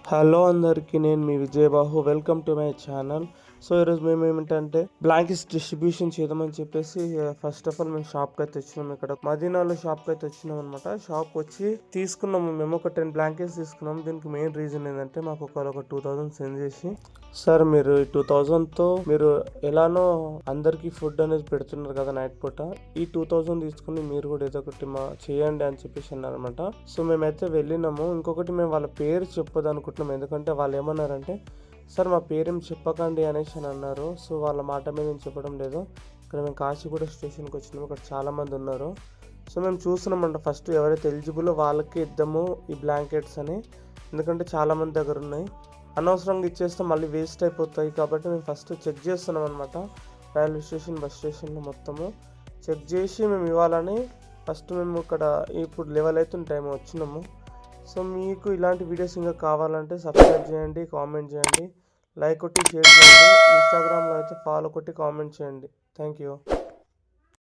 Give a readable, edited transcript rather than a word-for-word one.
Hello అందరికీ, నేను మీ Vijayabahu. Welcome to my channel. So ఈరోజు మేము ఏమిటంటే బ్లాంకెట్స్ డిస్ట్రిబ్యూషన్ చేద్దామని చెప్పేసి ఫస్ట్ ఆఫ్ ఆల్ మేము షాప్కి అయితే వచ్చినాము. ఇక్కడ మదీనాలో షాప్కి అయితే వచ్చినాం అనమాట. షాప్ వచ్చి తీసుకున్నాము, మేము ఒక 10 బ్లాంకెట్స్ తీసుకున్నాము. దీనికి మెయిన్ రీజన్ ఏంటంటే మాకు ఒక 2000 సెండ్ చేసి, సార్ మీరు ఈ 2000తో మీరు ఎలానో అందరికీ ఫుడ్ అనేది పెడుతున్నారు కదా నైట్ పూట, ఈ 2000 తీసుకుని మీరు కూడా ఏదో ఒకటి చేయండి అని చెప్పేసి అన్నారనమాట. సో మేమైతే వెళ్ళినాము. ఇంకొకటి మేము వాళ్ళ పేరు చెప్పదు అనుకుంటున్నాం, ఎందుకంటే వాళ్ళు ఏమన్నారంటే సార్ మా పేరేం చెప్పకండి అనేసి అని అన్నారు. సో వాళ్ళ మాట మీద నేను చెప్పడం లేదు. ఇక్కడ మేము కాచిగూడ స్టేషన్కి వచ్చినాము. ఇక్కడ చాలామంది ఉన్నారు. సో మేము చూస్తున్నామంట ఫస్ట్ ఎవరైతే ఎలిజిబుల్ వాళ్ళకి ఇద్దాము ఈ బ్లాంకెట్స్ అని, ఎందుకంటే చాలామంది దగ్గర ఉన్నాయి. అనవసరంగా ఇచ్చేస్తే మళ్ళీ వేస్ట్ అయిపోతాయి కాబట్టి మేము ఫస్ట్ చెక్ చేస్తున్నాం అనమాట. రైల్వే స్టేషన్, బస్ స్టేషన్లో మొత్తము చెక్ చేసి మేము ఇవ్వాలని ఫస్ట్ మేము ఇక్కడ ఇప్పుడు లెవెల్ అవుతున్న టైం వచ్చినాము. సో మీకు ఇలాంటి వీడియోస్ ఇంకా కావాలంటే సబ్స్క్రైబ్ చేయండి, కామెంట్ చేయండి, లైక్ కొట్టి షేర్ చేయండి. ఇన్స్టాగ్రామ్లో అయితే ఫాలో కొట్టి కామెంట్ చేయండి. Thank you.